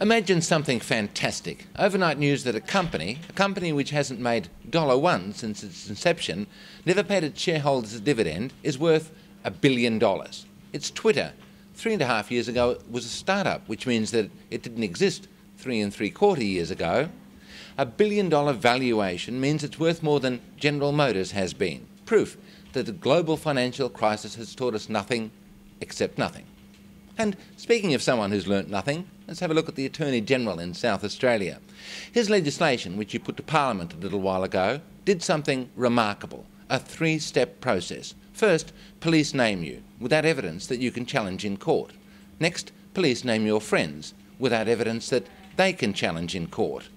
Imagine something fantastic. Overnight news that a company which hasn't made $1 since its inception, never paid its shareholders a dividend, is worth $1 billion. It's Twitter. 3.5 years ago it was a startup, which means that it didn't exist 3.75 years ago. $1 billion valuation means it's worth more than General Motors has been. Proof that the global financial crisis has taught us nothing except nothing. And speaking of someone who's learnt nothing, let's have a look at the Attorney-General in South Australia. His legislation, which he put to Parliament a little while ago, did something remarkable, a 3-step process. First, police name you, without evidence that you can challenge in court. Next, police name your friends, without evidence that they can challenge in court.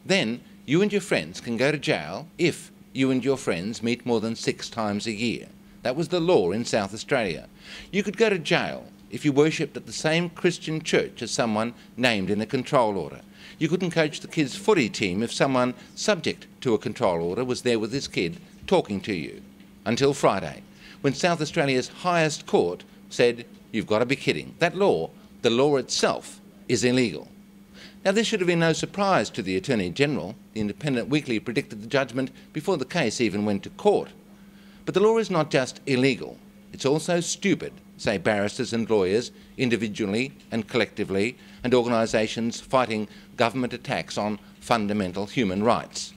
Then, you and your friends can go to jail if you and your friends meet more than 6 times a year. That was the law in South Australia. You could go to jail if you worshipped at the same Christian church as someone named in a control order. You couldn't coach the kids' footy team if someone subject to a control order was there with his kid talking to you. Until Friday, when South Australia's highest court said, "You've got to be kidding. That law, the law itself, is illegal." Now, this should have been no surprise to the Attorney-General. The Independent Weekly predicted the judgment before the case even went to court. But the law is not just illegal, it's also stupid, say barristers and lawyers, individually and collectively, and organisations fighting government attacks on fundamental human rights.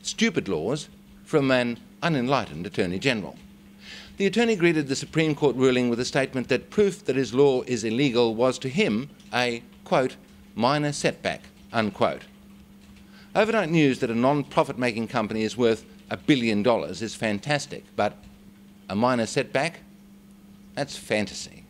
Stupid laws from an unenlightened Attorney-General. The Attorney greeted the Supreme Court ruling with a statement that proof that his law is illegal was to him a, quote, minor setback, unquote. Overnight news that a non-profit-making company is worth $1 billion is fantastic, but a minor setback? That's fantasy.